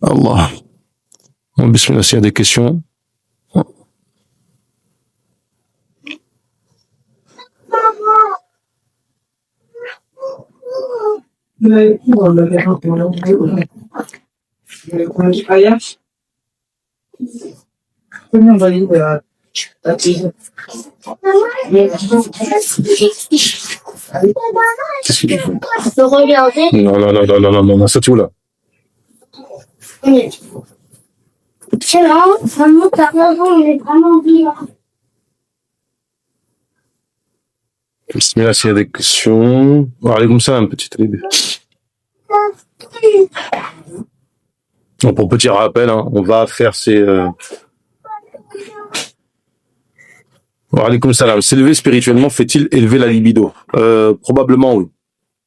Allah. Bismillah, s'il y a des questions. Qu'est-ce qu'il fait? Non, non, non, non, non, non, non, non, ça tu là. C'est vraiment, vraiment, t'as raison, on est vraiment bien. Bismillah, s'il y a des questions. Wa alaykoum salam, petite Libé. Donc, pour petit rappel, hein, on va faire ces... Wa alaykoum salam. S'élever spirituellement fait-il élever la libido? Probablement oui.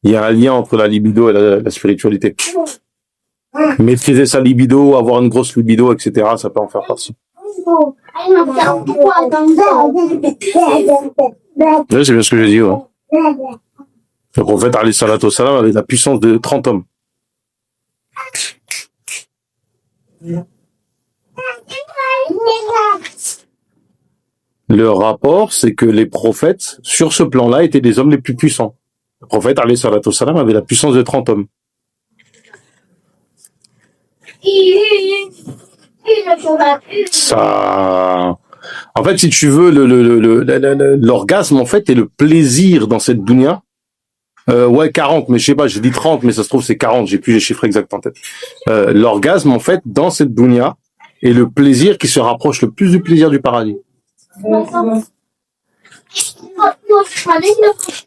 Il y a un lien entre la libido et la spiritualité. Maîtriser sa libido, avoir une grosse libido, etc., ça peut en faire partie. Oui, c'est bien ce que j'ai dit, ouais. Le prophète, alayhi salatu wassalam, avait la puissance de 30 hommes. Le rapport, c'est que les prophètes, sur ce plan-là, étaient des hommes les plus puissants. Le prophète, alayhi salatu wassalam, avait la puissance de 30 hommes. Ça... En fait, si tu veux, l'orgasme, en fait, et le plaisir dans cette dunya, ouais, 40, mais je sais pas, j'ai dit 30, mais ça se trouve, c'est 40, j'ai plus les chiffres exacts en tête. L'orgasme, en fait, dans cette dunya, est le plaisir qui se rapproche le plus du plaisir du paradis.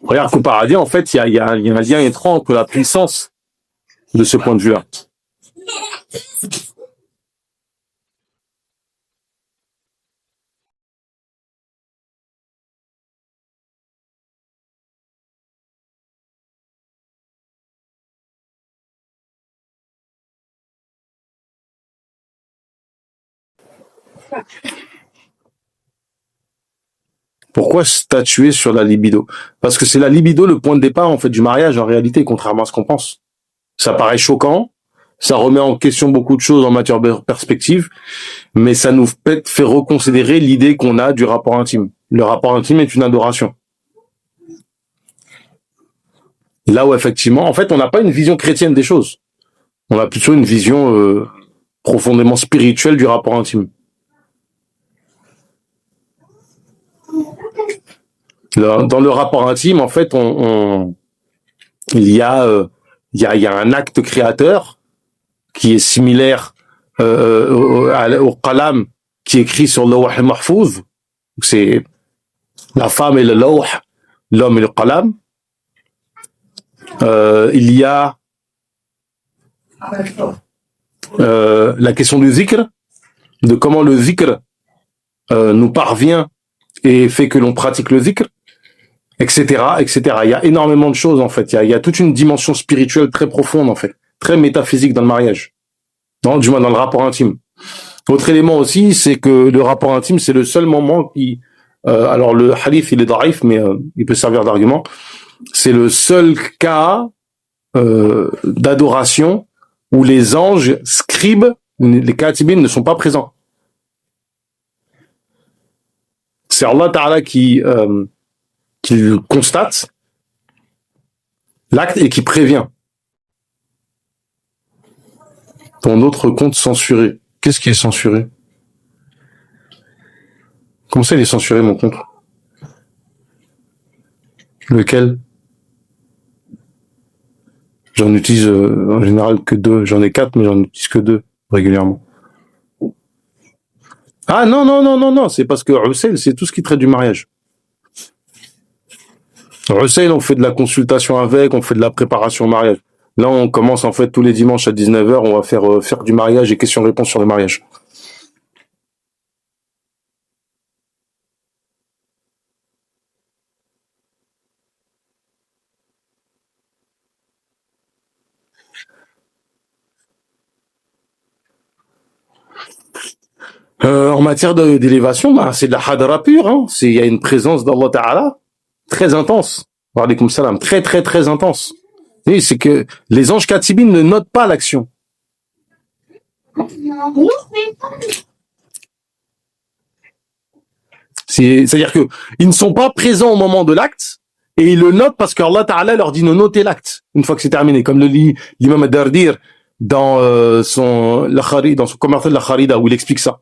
Regarde qu'au paradis, en fait, il y a un lien étroit entre la puissance de ce point de vue-là. Pourquoi statuer sur la libido? Parce que c'est la libido le point de départ, en fait, du mariage, en réalité, contrairement à ce qu'on pense. Ça paraît choquant, ça remet en question beaucoup de choses en matière de perspective, mais ça nous fait reconsidérer l'idée qu'on a du rapport intime. Le rapport intime est une adoration. Là où, effectivement, en fait, on n'a pas une vision chrétienne des choses. On a plutôt une vision profondément spirituelle du rapport intime. Dans le rapport intime, en fait, il y a un acte créateur qui est similaire au qalam qui écrit sur le lawh al-mahfouz. C'est la femme et le lawh, l'homme et le qalam. Il y a la question du zikr, de comment le zikr nous parvient et fait que l'on pratique le zikr, etc., etc. Il y a énormément de choses, en fait. Il y a toute une dimension spirituelle très profonde, en fait, très métaphysique dans le mariage, du moins dans le rapport intime. Autre élément aussi, c'est que le rapport intime, c'est le seul moment qui... alors le hadith, il est daif, mais il peut servir d'argument. C'est le seul cas d'adoration où les anges scribes, les katibines, ne sont pas présents. C'est Allah Ta'ala qui constate l'acte et qui prévient. Ton autre compte censuré. Qu'est-ce qui est censuré? Comment ça il est censuré, mon compte? Lequel? J'en utilise en général que 2. J'en ai 4, mais j'en utilise que 2 régulièrement. Ah non, non, non, non, non, c'est parce que Hussein, c'est tout ce qui traite du mariage. Hussein, on fait de la consultation avec, on fait de la préparation au mariage. Là, on commence en fait tous les dimanches à 19h, on va faire du mariage et questions-réponses sur le mariage. En matière d'élévation, bah, c'est de la hadra pure, hein. Il y a une présence d'Allah Ta'ala très intense. Wa alaykoum salam, très très très intense. Oui, c'est que les anges katibines ne notent pas l'action. C'est-à-dire que ils ne sont pas présents au moment de l'acte et ils le notent parce qu'Allah Ta'ala leur dit de noter l'acte une fois que c'est terminé, comme le lit l'imam Ad-Dardir dans son commentaire de la Kharida où il explique ça.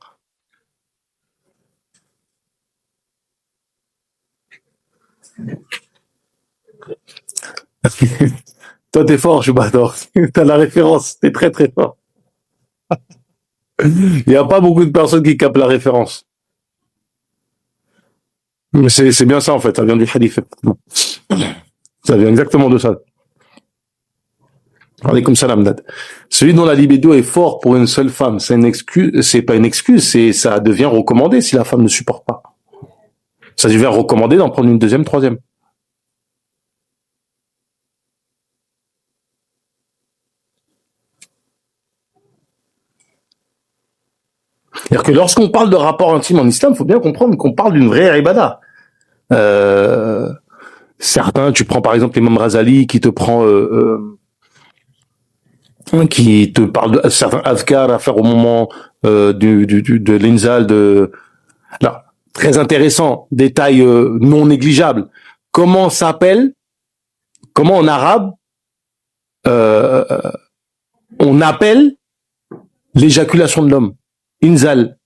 Toi t'es fort, Choubator. T'as la référence, t'es très très fort. Il n'y a pas beaucoup de personnes qui capent la référence. Mais c'est bien ça en fait, ça vient du hadith. Ça vient exactement de ça. Alaykoum salam, Dad. Celui dont la libido est fort pour une seule femme, c'est une excuse, c'est pas une excuse, ça devient recommandé si la femme ne supporte pas. Ça devient recommandé d'en prendre une deuxième, troisième. C'est-à-dire que lorsqu'on parle de rapport intime en islam, il faut bien comprendre qu'on parle d'une vraie ibada. Certains, tu prends par exemple l'imam Razali qui te parle de certains azkar à faire au moment de l'inzal là, très intéressant, détail non négligeable. Comment en arabe on appelle l'éjaculation de l'homme? Inzal.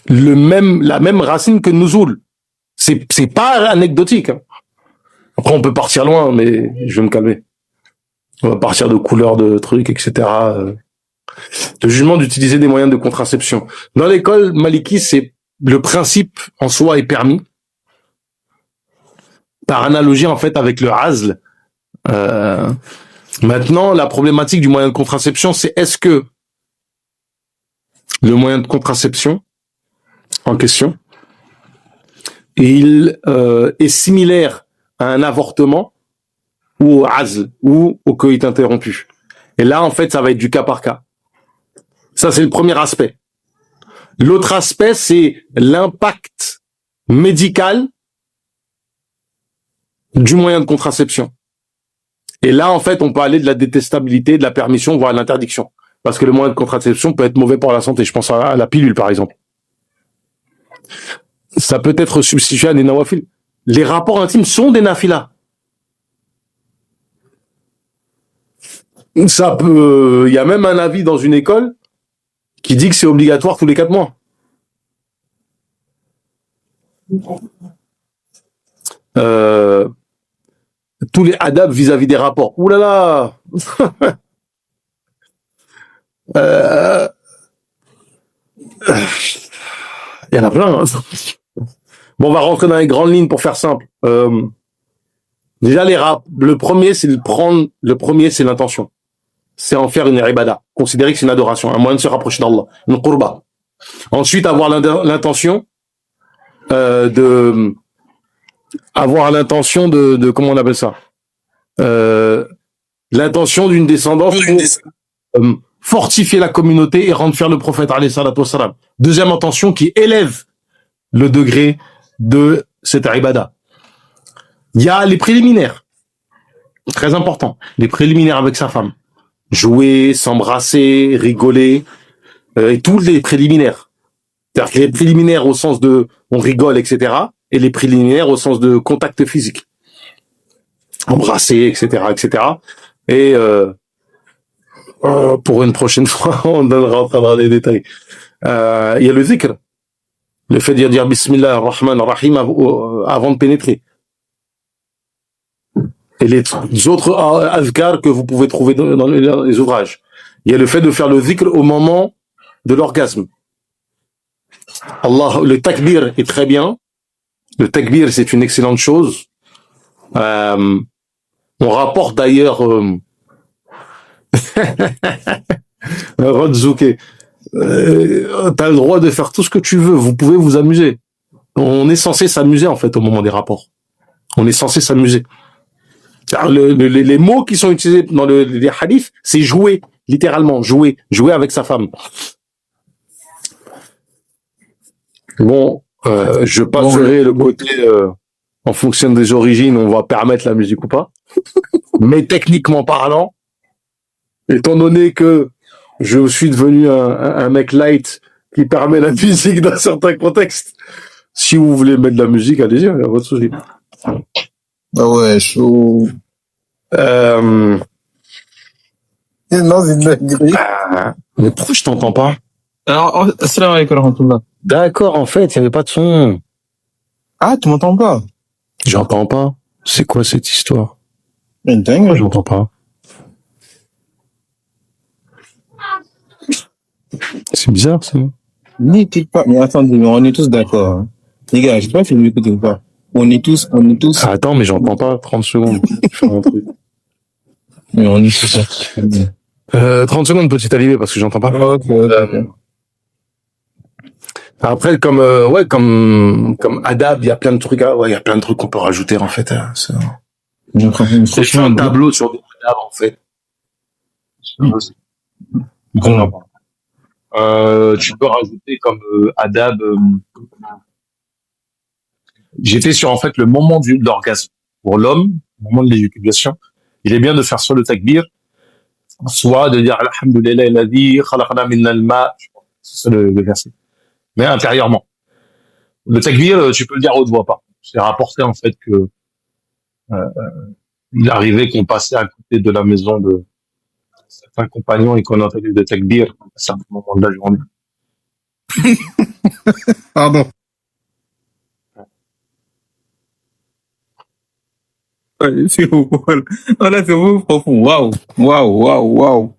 La même racine que nuzul. C'est pas anecdotique. Hein. Après, on peut partir loin, mais je vais me calmer. On va partir de couleurs de trucs, etc. Le jugement d'utiliser des moyens de contraception. Dans l'école Maliki, c'est le principe en soi est permis. Par analogie, en fait, avec le azl. Maintenant, la problématique du moyen de contraception, c'est est-ce que le moyen de contraception en question, il est similaire à un avortement ou au azl ou au coït interrompu. Et là, en fait, ça va être du cas par cas. Ça, c'est le premier aspect. L'autre aspect, c'est l'impact médical du moyen de contraception. Et là, en fait, on peut aller de la détestabilité, de la permission, voire l'interdiction. Parce que le moyen de contraception peut être mauvais pour la santé. Je pense à la pilule, par exemple. Ça peut être substitué à des nawafil. Les rapports intimes sont des nafilas. Ça peut, il y a même un avis dans une école qui dit que c'est obligatoire tous les 4 mois. Tous les adab vis-à-vis des rapports. Ouh là là. Il y en a plein. Hein. Bon, on va rentrer dans les grandes lignes pour faire simple. Déjà, le premier, c'est l'intention. C'est en faire une ibada. Considérer que c'est une adoration, un moyen de se rapprocher d'Allah. Une qurba. Ensuite, avoir l'intention comment on appelle ça? L'intention d'une descendance pour fortifier la communauté et rendre fier le prophète alayhi salatu wassalam. Deuxième intention qui élève le degré de cette ibada. Il y a les préliminaires. Très important. Les préliminaires avec sa femme. Jouer, s'embrasser, rigoler, et tous les préliminaires. C'est-à-dire que les préliminaires au sens de on rigole, etc. et les préliminaires au sens de contact physique. Embrasser, etc., etc. Et pour une prochaine fois, on rentrera dans les détails. Il y a le zikr. Le fait de dire Bismillah ar-Rahman ar-Rahim avant de pénétrer. Et les autres azkar que vous pouvez trouver dans les ouvrages. Il y a le fait de faire le zikr au moment de l'orgasme. Le takbir est très bien. Le takbir, c'est une excellente chose. On rapporte d'ailleurs Rodzouké. T'as le droit de faire tout ce que tu veux. Vous pouvez vous amuser. On est censé s'amuser en fait au moment des rapports. On est censé s'amuser. Les mots qui sont utilisés dans les hadiths, c'est jouer, littéralement, jouer avec sa femme. Bon, je passerai le côté en fonction des origines, on va permettre la musique ou pas. Mais techniquement parlant, étant donné que Je suis devenu un mec light qui permet la musique dans certains contextes. Si vous voulez mettre de la musique, allez-y, il n'y a pas de souci. Ah ouais, chaud. Euh, Non, c'est une dinguerie. mais pourquoi je t'entends pas? Alors, assalamu alaikum wa rahmatullah. D'accord, en fait, il n'y avait pas de son. Ah, tu m'entends pas? J'entends pas. C'est quoi cette histoire? Une dinguerie. J'entends pas. C'est bizarre, ça. N'écoute pas. Mais attendez, mais on est tous d'accord. Hein. Les gars, je sais pas si vous m'écoutez ou pas. On est tous. Ah, attends, mais j'entends pas. 30 secondes. Je vais faire un truc. Mais on est tous. 30 secondes, petit arrivé, parce que j'entends pas. Ok. Après, comme Adab, il y a plein de trucs, il y a plein de trucs qu'on peut rajouter, en fait. C'est Franchement, un tableau sur des Adab, en fait. Tu peux rajouter comme Adab. J'étais sur, en fait, le moment de l'orgasme. Pour l'homme, le moment de l'éjaculation, il est bien de faire soit le takbir, soit de dire Alhamdulillah alladhi khalaqna min al-ma. C'est ça le verset. Mais intérieurement. Le takbir, tu peux le dire à haute voix, pas. C'est rapporté, en fait, que il arrivait qu'on passait à côté de la maison de certains compagnons et qu'on entendait le takbir à certains moments de la journée. Pardon. Ouais, c'est beau. Voilà, c'est beau, profond. Waouh. Waouh, waouh, waouh.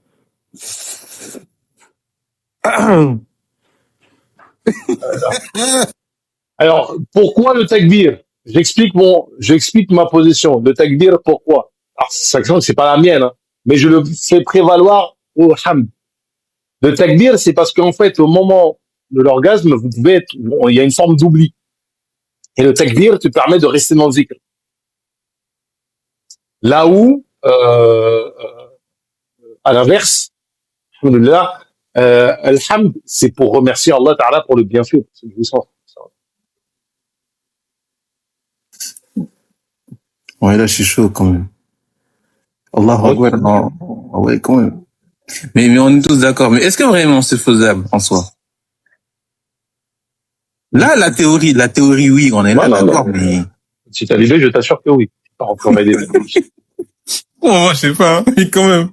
Alors, pourquoi le takbir? J'explique ma position. Le takbir, pourquoi? Alors, c'est pas la mienne, hein, mais je le fais prévaloir au hamd. Le takbir, c'est parce qu'en fait, au moment de l'orgasme, il y a une forme d'oubli. Et le takbir te permet de rester dans le zikr. Là où, à l'inverse, alhamdoulilah, alhamd, c'est pour remercier Allah Ta'ala pour le bienfait. C'est jouissant. Ouais, là, je suis chaud quand même. Allahu Akbar. Non. Ah ouais, quand même. Mais on est tous d'accord. Mais est-ce que vraiment c'est faisable en soi? Là, la théorie, oui, on est là, d'accord, mais... Si t'as l'idée, je t'assure que oui. Pas encore m'aider. Oh, moi, je sais pas, hein, mais quand même.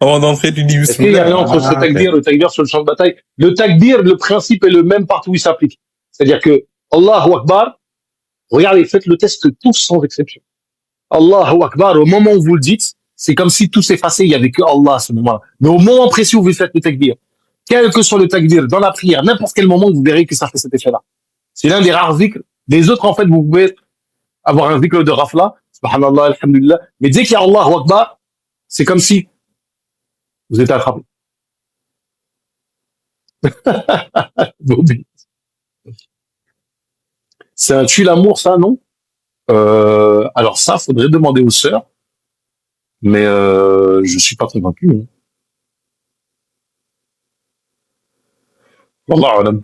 Avant d'entrer, tu dis... Est-ce qu'il y a un lien entre ce takbir et le takbir sur le champ de bataille? Le takbir, le principe est le même partout où il s'applique. C'est-à-dire que Allahu Akbar, regardez, faites le test tous sans exception. Allahu Akbar, au moment où vous le dites, c'est comme si tout s'effaçait, il y avait que Allah à ce moment-là. Mais au moment précis où vous faites le takbir, quel que soit le takbir, dans la prière, n'importe quel moment, vous verrez que ça fait cet effet-là. C'est l'un des rares zikrs. Les autres, en fait, vous pouvez avoir un zikr de rafla, subhanallah, alhamdulillah, mais dès qu'il y a Allahu Akbar, c'est comme si vous êtes attrapé. C'est un tue l'amour, ça, non? Alors ça, faudrait demander aux sœurs, mais je suis pas convaincu. Hein. Wallahu alam.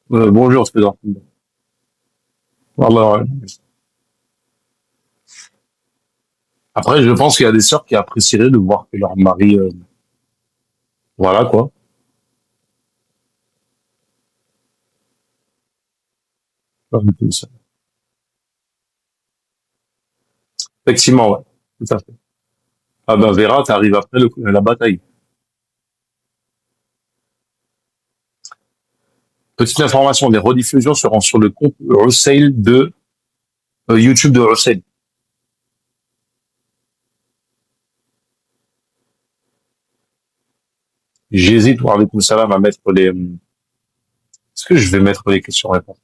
Bonjour, c'est Wallahu alam. Après, je pense qu'il y a des sœurs qui apprécieraient de voir que leur mari, voilà quoi. Effectivement, ouais, tout à fait. Ah ben Vera, t'arrives après la bataille. Petite information, les rediffusions seront sur le compte Hussein de YouTube de Hussein. J'hésite, ou avec salam, à mettre les... Est-ce que je vais mettre les questions-réponses?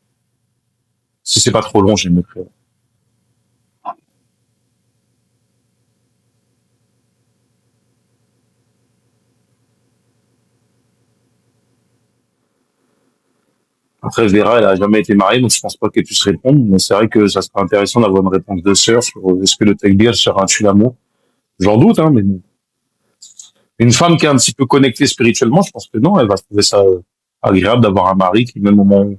Si c'est pas trop long, je les mettrai. Après, Vera, elle a jamais été mariée, donc je pense pas qu'elle puisse répondre. Mais c'est vrai que ça serait intéressant d'avoir une réponse de sœur sur est-ce que le takbir sera un tue l'amour. J'en doute, hein, mais une femme qui est un petit peu connectée spirituellement, je pense que non, elle va trouver ça agréable d'avoir un mari qui, même au moment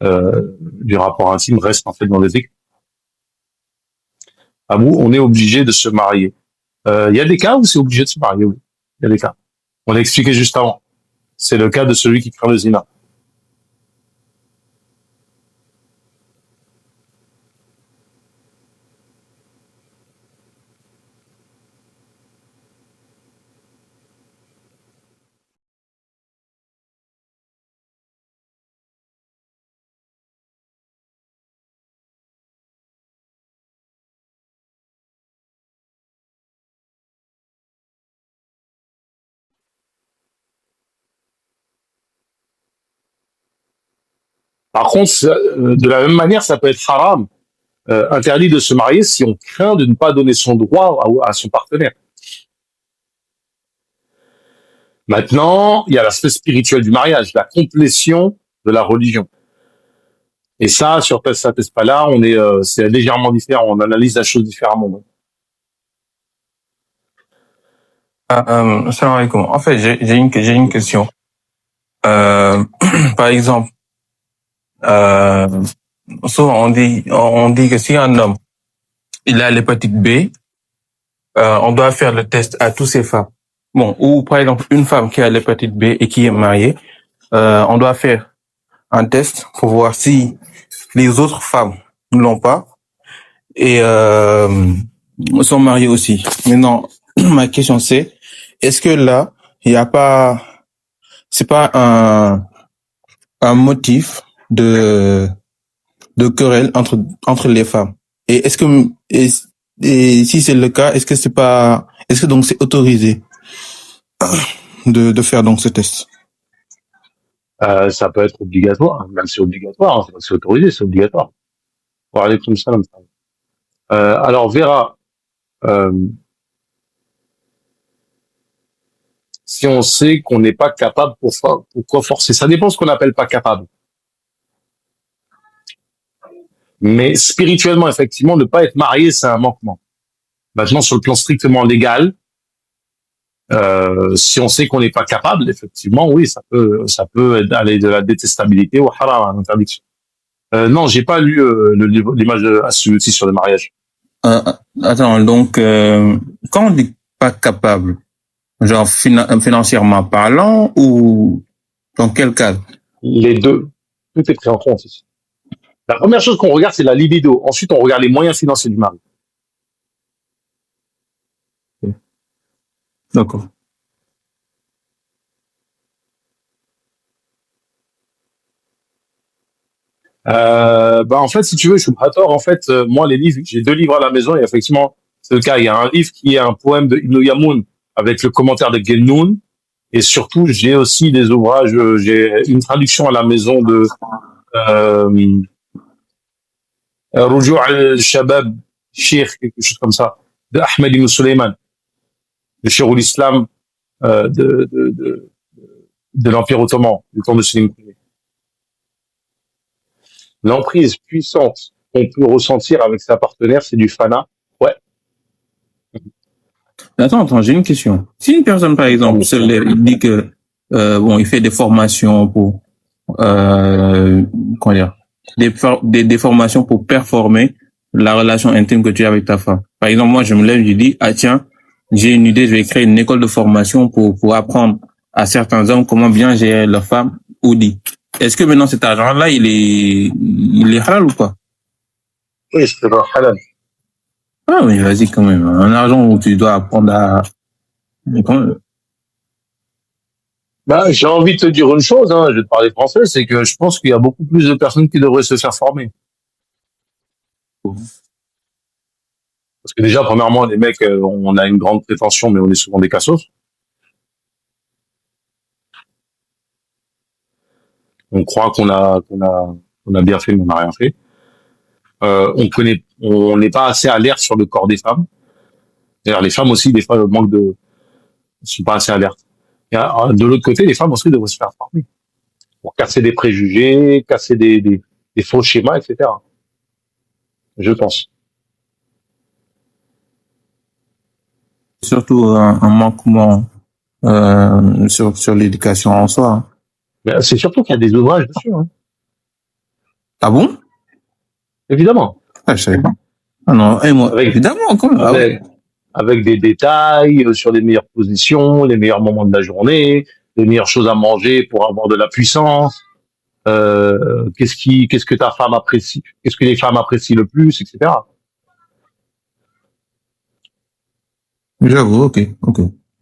du rapport intime, reste en fait dans les équipes. Abou, on est obligé de se marier. Il y a des cas où c'est obligé de se marier, oui. Il y a des cas. On l'a expliqué juste avant. C'est le cas de celui qui craint le zina. Par contre, de la même manière, ça peut être haram, interdit de se marier si on craint de ne pas donner son droit à son partenaire. Maintenant, il y a l'aspect spirituel du mariage, la complétion de la religion. Et ça, sur cet aspect-là, c'est légèrement différent. On analyse la chose différemment. Salam alaikum. En fait, j'ai une question. Par exemple, souvent on dit que si un homme il a l'hépatite B, on doit faire le test à tous ces femmes. Bon, ou par exemple une femme qui a l'hépatite B et qui est mariée, on doit faire un test pour voir si les autres femmes ne l'ont pas et sont mariées aussi. Maintenant, ma question c'est, est-ce que là, il y a pas, c'est pas un motif de querelle entre les femmes? Et est-ce que et si c'est le cas, est-ce que donc c'est autorisé de faire donc ce test? Ça peut être obligatoire, même c'est obligatoire, hein, c'est autorisé, c'est obligatoire. Wa alaykoum salam. Alors Vera, euh, si on sait qu'on n'est pas capable, pourquoi forcer? Ça dépend de ce qu'on appelle pas capable. Mais spirituellement, effectivement, ne pas être marié, c'est un manquement. Maintenant, sur le plan strictement légal, si on sait qu'on n'est pas capable, effectivement, oui, ça peut aller de la détestabilité au haram, à l'interdiction. Non, j'ai pas lu l'image de Assuti sur le mariage. Attends, donc quand on dit pas capable, genre financièrement parlant ou dans quel cadre? Les deux, tout est pris en compte ici. La première chose qu'on regarde, c'est la libido. Ensuite, on regarde les moyens financiers du mari. D'accord. En fait, si tu veux, je suis pas tort. En fait, moi, les livres, j'ai 2 livres à la maison et effectivement, c'est le cas. Il y a un livre qui est un poème de Ibn Yamoun avec le commentaire de Gennoun. Et surtout, j'ai aussi des ouvrages, j'ai une traduction à la maison de euh, Rujou' al-Shabab, Sheikh, quelque chose comme ça, de Ahmed ibn Suleiman, le Cheikh l'Islam de l'Empire ottoman, du temps de Selim Ier. L'emprise puissante qu'on peut ressentir avec sa partenaire, c'est du fana. Ouais. Attends, j'ai une question. Si une personne, par exemple, il dit que bon, il fait des formations pour comment dire, des formations pour performer la relation intime que tu as avec ta femme. Par exemple, moi, je me lève, je dis, ah tiens, j'ai une idée, je vais créer une école de formation pour apprendre à certains hommes comment bien gérer leur femme ou dit. Est-ce que maintenant cet argent-là, il est halal ou pas? Oui, c'est pas halal. Ah mais vas-y quand même. Un argent où tu dois apprendre à... J'ai envie de te dire une chose, hein, je vais te parler français, c'est que je pense qu'il y a beaucoup plus de personnes qui devraient se faire former. Parce que déjà, premièrement, les mecs, on a une grande prétention, mais on est souvent des cassos. On croit qu'on a bien fait, mais on n'a rien fait. On n'est pas assez alerte sur le corps des femmes. D'ailleurs, les femmes aussi, des fois, sont pas assez alertes. Et de l'autre côté, les femmes aussi devraient se faire former pour casser des préjugés, casser des faux schémas, etc. Je pense. Surtout un manquement sur l'éducation en soi. Hein. Mais c'est surtout qu'il y a des ouvrages dessus. Hein. Ah bon? Évidemment. Ah, je savais pas. Ah non, et moi, Avec, évidemment, quand même. Ah ouais. avec des détails sur les meilleures positions, les meilleurs moments de la journée, les meilleures choses à manger pour avoir de la puissance, qu'est-ce que ta femme apprécie, qu'est-ce que les femmes apprécient le plus, etc. J'avoue, ok, ok.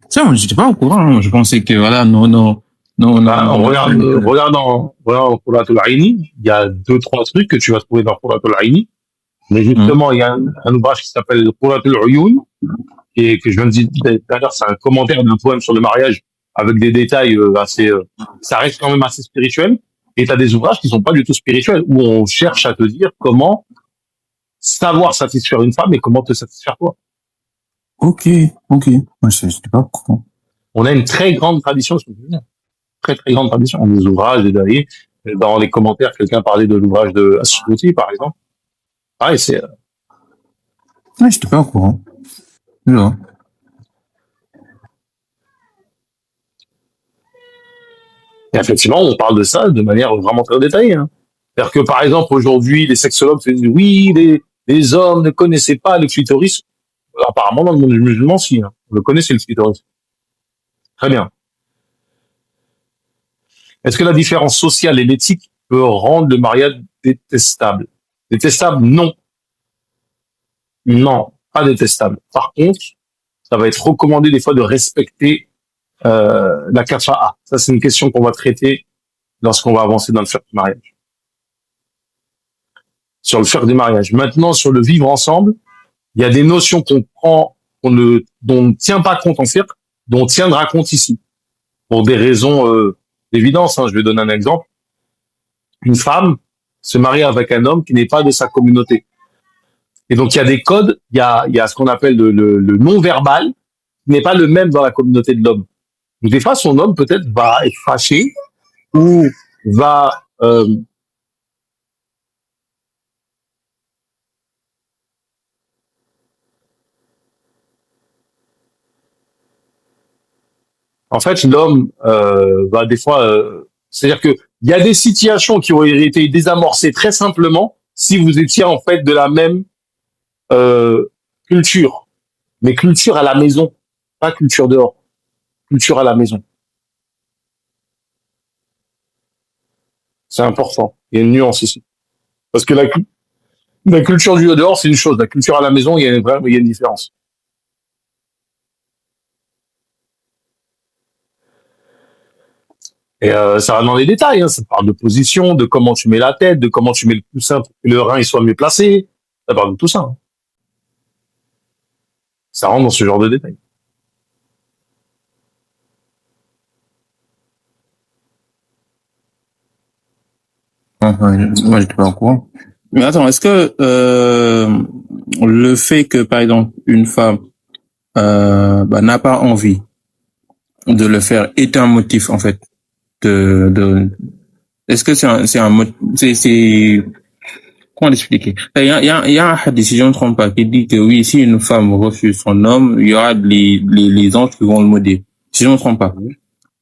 Ça, moi, j'étais pas au courant, hein. Je pensais que, voilà, non, non, non, non, Bah, non. regarde dans Qurratul Aini, il y a deux, trois trucs que tu vas trouver dans Qurratul Aini, mais Hum, justement, il y a un ouvrage qui s'appelle Qurratul Uyun, et que je viens de dire tout à l'heure, c'est un commentaire d'un poème sur le mariage avec des détails assez, ça reste quand même assez spirituel. Et tu as des ouvrages qui sont pas du tout spirituels, où on cherche à te dire comment savoir satisfaire une femme et comment te satisfaire toi. ok, ok. Moi, j'étais pas au courant. On a une très grande tradition, très très grande tradition, des ouvrages, des dalils. Dans les commentaires, quelqu'un parlait de l'ouvrage de As-Suyuti, par exemple. Ah, et c'est, Ouais, j'étais pas au courant. Non. et effectivement, on parle de ça de manière vraiment très détaillée. Hein. C'est-à-dire que, par exemple, aujourd'hui, les sexologues se disent, oui, les hommes ne connaissaient pas le clitoris. Apparemment, dans le monde musulman, si, hein. On le connaissait, le clitoris. Très bien. Est-ce que la différence sociale et l'éthique peut rendre le mariage détestable? Détestable, non. Non, pas détestable. Par contre, ça va être recommandé des fois de respecter la kafa'a. Ça, c'est une question qu'on va traiter lorsqu'on va avancer dans le fiqh du mariage. Sur le fiqh du mariage. Maintenant, sur le vivre ensemble, il y a des notions qu'on prend, dont on ne tient pas compte en fiqh, dont on tiendra compte ici. Pour des raisons d'évidence, hein. Je vais donner un exemple. Une femme se marie avec un homme qui n'est pas de sa communauté. Et donc, il y a des codes, il y a ce qu'on appelle le non-verbal, qui n'est pas le même dans la communauté de l'homme. Donc, des fois, son homme, peut-être, va être fâché ou va... en fait, l'homme va des fois... c'est-à-dire que il y a des situations qui auraient été désamorcées très simplement si vous étiez, en fait, de la même euh, culture. Mais culture à la maison, pas culture dehors. Culture à la maison. C'est important. Il y a une nuance ici. Parce que la culture du dehors, c'est une chose. La culture à la maison, il y a une différence. Et ça va dans les détails. Hein. Ça parle de position, de comment tu mets la tête, de comment tu mets le coussin pour que le rein il soit mieux placé. Ça parle de tout ça. Hein. Ça rentre dans ce genre de détails. Moi, j'étais pas au courant. Mais attends, est-ce que le fait que, par exemple, une femme n'a pas envie de le faire est un motif, en fait, de est-ce que c'est comment l'expliquer? Il y a un hadith, si je ne me trompe pas, qui dit que oui, si une femme refuse son homme, il y aura les anges qui vont le maudire. Si je ne me trompe pas.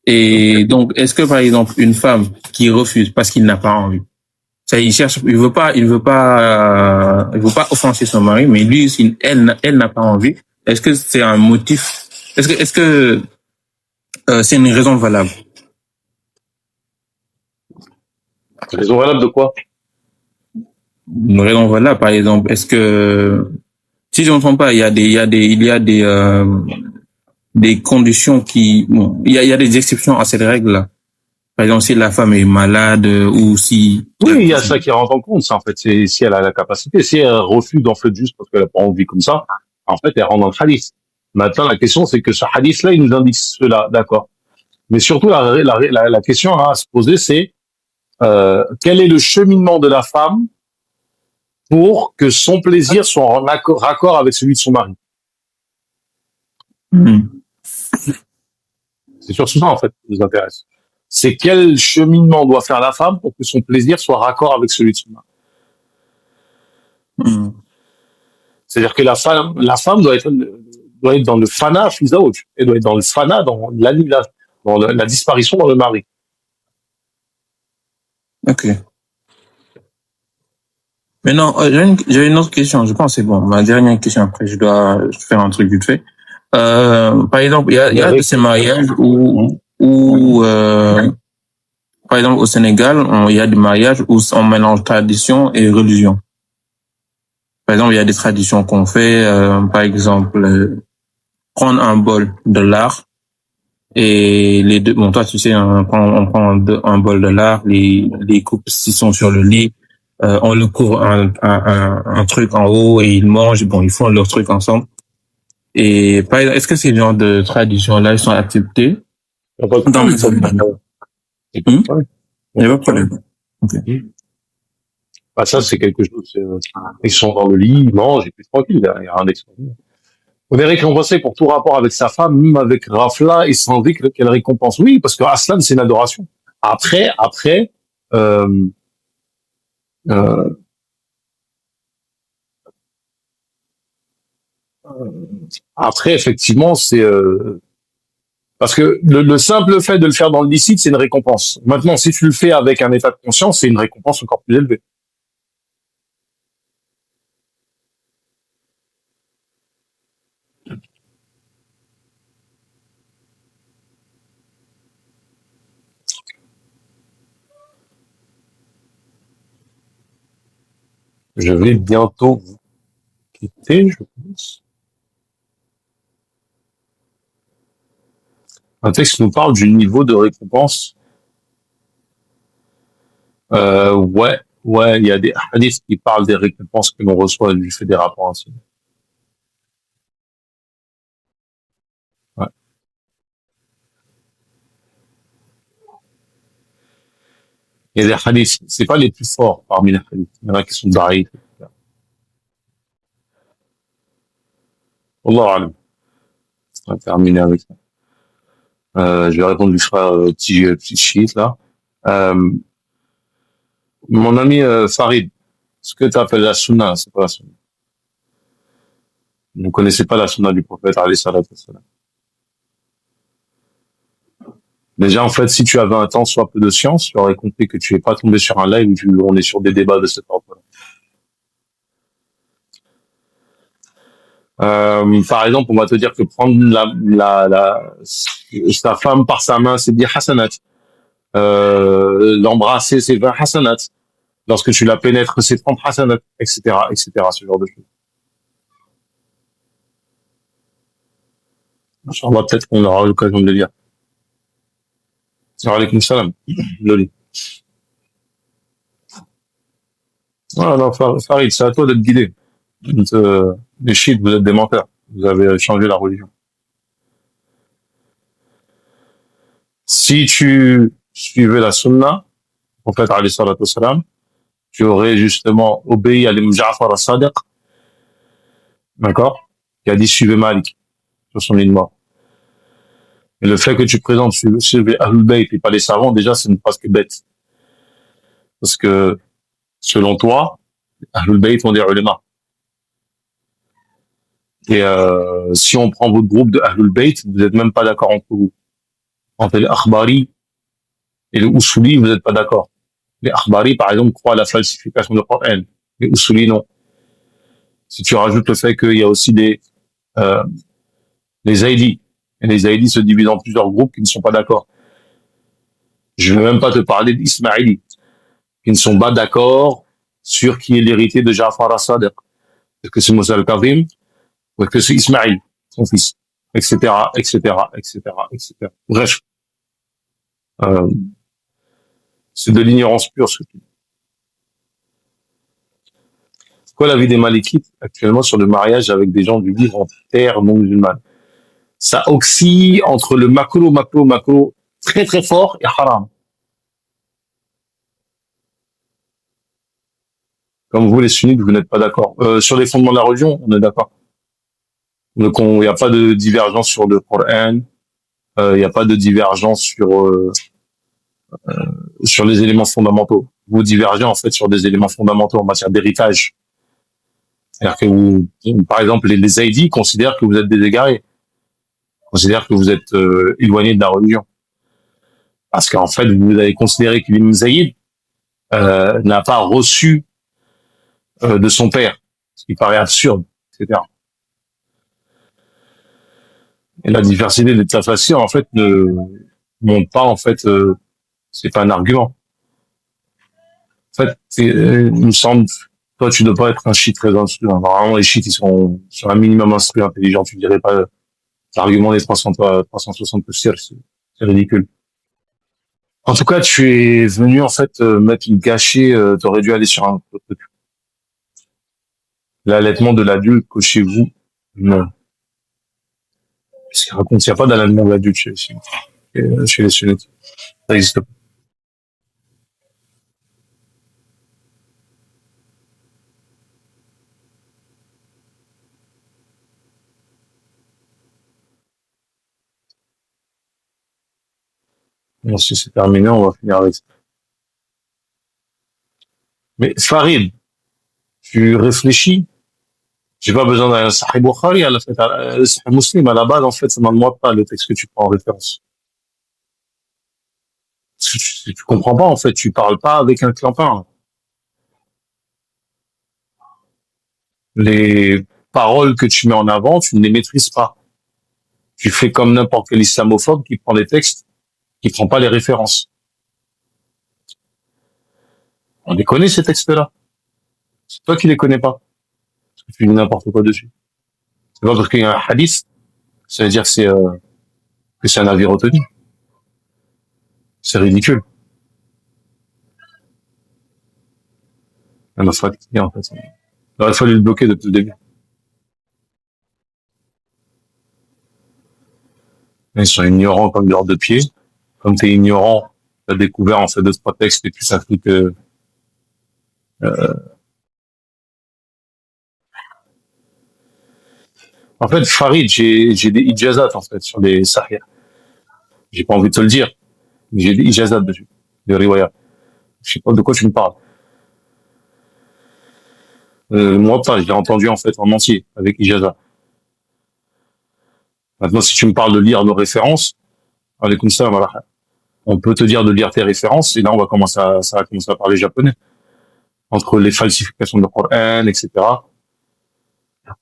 Et donc, est-ce que, par exemple, une femme qui refuse parce qu'il n'a pas envie, ça, il veut pas offenser son mari, mais lui, si elle n'a pas envie, est-ce que c'est un motif, est-ce que, c'est une raison valable? Raison valable de quoi? Une raison valable, par exemple, est-ce que, si je ne me trompe pas, il y a des conditions bon, il y a des exceptions à cette règle-là. Par exemple, si la femme est malade, ou si... Oui, il y a ça qui rentre en compte. Ça, en fait, c'est si elle a la capacité. Si elle refuse d'en fait juste parce qu'elle n'a pas envie comme ça, en fait, elle rentre dans le hadith. Maintenant, la question, c'est que ce hadith-là, il nous indique cela, d'accord. Mais surtout, la question à se poser, c'est quel est le cheminement de la femme pour que son plaisir soit en raccord avec celui de son mari. C'est surtout ça, en fait, qui nous intéresse. C'est quel cheminement doit faire la femme pour que son plaisir soit raccord avec celui de son mari. C'est-à-dire que la femme doit être dans le fana fizaouj. Elle doit être dans le fana, dans l'annihilation, dans la disparition dans le mari. Ok. Mais non, j'ai une autre question. Je pense que c'est bon. Ma dernière question. Après, je dois faire un truc vite fait. Par exemple, il y a de ces mariages par exemple, au Sénégal, il y a des mariages où on mélange tradition et religion. Par exemple, il y a des traditions qu'on fait, par exemple, prendre un bol de lard et les deux, bon, toi, tu sais, on prend un bol de lard, les couples s'ils sont sur le lit, on le couvre un truc en haut et ils mangent, bon, ils font leur truc ensemble. Et par exemple, est-ce que ces genres de traditions-là, ils sont acceptés Y a pas de dans problème. les hommes? Y a pas de problème. Il n'y a pas de problème. Ok. Bah, ça, c'est quelque chose, ils sont dans le lit, ils mangent, et puis tranquille, il y a rien d'extraordinaire. Vous est récompensé pour tout rapport avec sa femme, même avec Rafla et sans dhikr, quelle récompense? Oui, parce que Aslan, c'est une adoration. Après, euh, euh, après, effectivement, c'est, parce que le simple fait de le faire dans le licite, c'est une récompense. Maintenant, si tu le fais avec un état de conscience, c'est une récompense encore plus élevée. Je vais bientôt vous quitter, je pense. Un texte nous parle du niveau de récompense. Ouais, il y a des hadiths qui parlent des récompenses que l'on reçoit du fait des rapports ainsi. Ouais. Il y a des hadiths, c'est pas les plus forts parmi les hadiths. Il y en a qui sont d'arrêt. Wallahu alam. On va terminer avec ça. Je vais répondre du frère petit chiite là. Euh, mon ami Farid, ce que tu appelles la sunna, c'est pas la sunna. Vous ne connaissez pas la sunna du prophète, alayhi salatu wassalam. Déjà, en fait, si tu avais un temps soit peu de science, tu aurais compris que tu es pas tombé sur un live où on est sur des débats de cet ordre. Par exemple, on va te dire que prendre sa femme par sa main, c'est dire hasanat. L'embrasser, c'est 20 hasanat. Lorsque tu la pénètres, c'est 30 hasanat, etc., ce genre de choses. Inch'Allah, peut-être qu'on aura l'occasion de le lire. Wa alaykoum salam. Loli. Voilà, non, Farid, c'est à toi d'être guidé. Les chiites, vous êtes des menteurs. Vous avez changé la religion. Si tu suivais la sunna, en fait, alayhi salatu wassalam, tu aurais justement obéi à l'imam Ja'far as-Sadiq, d'accord, qui a dit suivez Malik sur son lit de mort. Et le fait que tu présentes suivez Ahlul Bayt et pas les savants, déjà, c'est une phrase qui est bête. Parce que, selon toi, Ahlul Bayt ont des ulama. Et si on prend votre groupe de Ahlul Bayt, vous n'êtes même pas d'accord entre vous. Entre les Akhbari et les Usuli, vous n'êtes pas d'accord. Les Akhbari, par exemple, croient à la falsification du Coran. Les Usuli, non. Si tu rajoutes le fait qu'il y a aussi les Zaïdis, et les Zaïdis se divisent en plusieurs groupes qui ne sont pas d'accord. Je ne vais même pas te parler d'Ismaïli, qui ne sont pas d'accord sur qui est l'héritier de Ja'far as-Sadiq. Est-ce que c'est Moussa al-Kazim ou est-ce que c'est Ismaïl, son fils, etc., etc., etc., etc. Bref, euh, c'est de l'ignorance pure ce que tu dis. C'est quoi l'avis des Malikites actuellement sur le mariage avec des gens du livre en terre non musulmane? Ça oscille entre le macro très très fort et haram. Comme vous les sunnites, vous n'êtes pas d'accord. Sur les fondements de la religion, on est d'accord. Donc il n'y a pas de divergence sur le Coran, il n'y a pas de divergence sur les éléments fondamentaux. Vous divergez en fait sur des éléments fondamentaux en matière d'héritage. C'est-à-dire que vous, par exemple, les Zaïdis considèrent que vous êtes des égarés, considèrent que vous êtes éloignés de la religion. Parce qu'en fait, vous avez considéré que l'imam Zaïd n'a pas reçu de son père, ce qui paraît absurde, etc. Et la diversité des tafsirs, en fait, ne montre pas, en fait, c'est pas un argument. En fait, il me semble, toi, tu dois pas être un shit très instruit. Vraiment, les shit, ils sont un minimum instruits, intelligents. Tu dirais pas l'argument des 360 tafsirs, c'est ridicule. En tout cas, tu es venu, en fait, mettre une gâchée, t'aurais dû aller sur un autre truc. L'allaitement de l'adulte, que chez vous, non. Parce qu'il raconte, il n'y a pas d'allaitement de l'adulte chez les sunnites. Ça existe pas. Bon, si c'est terminé, on va finir avec ça. Mais Farid, tu réfléchis. J'ai pas besoin d'un Sahih Bukhari, à la fait, Sahih Muslim, à la base, en fait, ça demande pas le texte que tu prends en référence. Parce que tu comprends pas, en fait, tu parles pas avec un clampin. Les paroles que tu mets en avant, tu ne les maîtrises pas. Tu fais comme n'importe quel islamophobe qui prend les textes, qui prend pas les références. On les connaît, ces textes-là. C'est toi qui les connais pas. Parce que tu dis n'importe quoi dessus. C'est pas parce qu'il y a un hadith, ça veut dire que c'est un avis retenu. C'est ridicule. On a fatigué, en fait. Il aurait fallu le bloquer depuis le début. Ils sont ignorants comme l'heure de pied. Comme t'es ignorant, t'as découvert, en fait, deux, trois textes et puis ça fait que, en fait, Farid, j'ai des ijazat, en fait, sur les sahih. J'ai pas envie de te le dire, mais j'ai des ijazat dessus. Des riwayat. Je sais pas de quoi tu me parles. Moi, pas, je l'ai entendu, en fait, en entier, avec ijazat. Maintenant, si tu me parles de lire nos références, alaykoum salam wa rahmatullah. On peut te dire de lire tes références, et là, ça va commencer à parler japonais. Entre les falsifications de Coran, etc.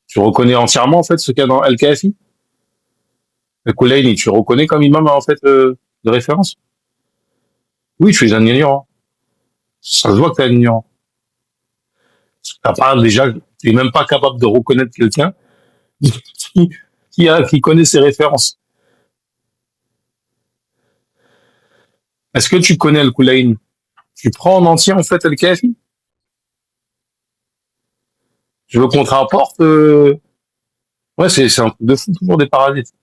Tu reconnais entièrement, en fait, ce qu'il y a dans Al-Kafi? Le Kulaini, tu reconnais comme imam, en fait, de référence? Oui, tu es un ignorant. Ça se voit que tu es un ignorant. T'as pas, déjà, tu es même pas capable de reconnaître quelqu'un qui, qui connaît ses références. Est-ce que tu connais le Kulaini? Tu prends en entier, en fait, Al-Kafi? Je veux qu'on te rapporte, ouais, c'est un truc de fou, toujours des parasites.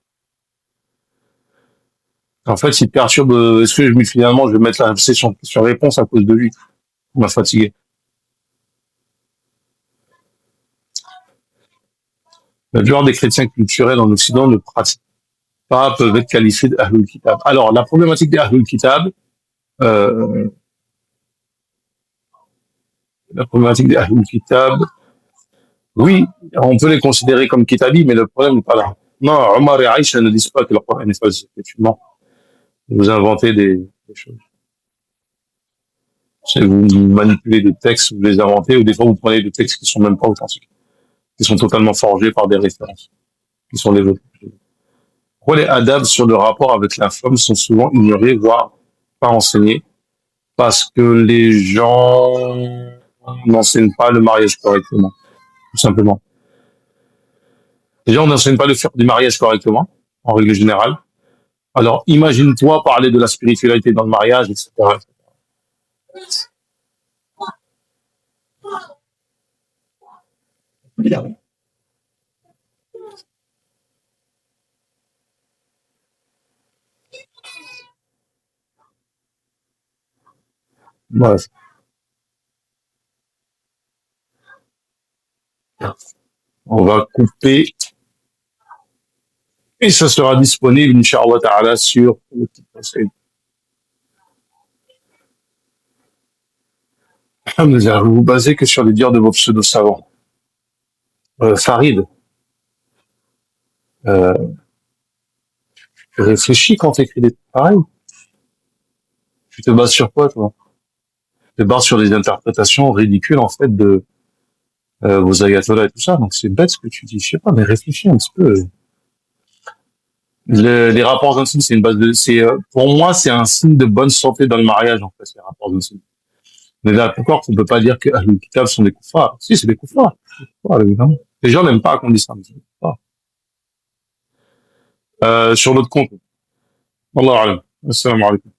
En fait, il te perturbe, est-ce que finalement, je vais mettre la session sur réponse à cause de lui? On m'a fatigué. La plupart des chrétiens culturels en Occident ne pratiquent pas, peuvent être qualifiés d'Ahlul Kitab. Alors, la problématique des Ahlul Kitab, euh, la problématique des Ahlul Kitab, oui, on peut les considérer comme Kitabi, mais le problème n'est pas là. Non, Omar et Aïcha ne disent pas que le Coran est falsifié. Effectivement, vous inventez des choses. C'est vous manipulez des textes, vous les inventez, ou des fois vous prenez des textes qui sont même pas authentiques, qui sont totalement forgés par des références, qui sont les vôtres. Pourquoi les adabs sur le rapport avec la femme sont souvent ignorés, voire pas enseignés? Parce que les gens n'enseignent pas le mariage correctement, tout simplement. Les gens n'enseignent pas le faire du mariage correctement, en règle générale. Alors, imagine-toi parler de la spiritualité dans le mariage, etc. Bref, on va couper et ça sera disponible, Inch'Allah Ta'ala, sur le petit conseil. Alhamdulillah, vous vous basez que sur les dires de vos pseudo-savants. Farid, euh, tu réfléchis quand tu écris des trucs pareils. Tu te bases sur quoi, toi? Tu te bases sur des interprétations ridicules, en fait, vos ayatollahs et tout ça. Donc c'est bête ce que tu dis. Je sais pas, mais réfléchis un petit peu. Les rapports intimes, c'est une base de, pour moi, c'est un signe de bonne santé dans le mariage, en fait, les rapports intimes. Mais là, d'accord, on peut pas dire que les kitabs sont des koufars. Si, c'est des koufars. Évidemment. Les gens n'aiment pas qu'on dise ça, mais c'est des koufars. Sur notre compte. Wallahu alam. Assalamu alaikum.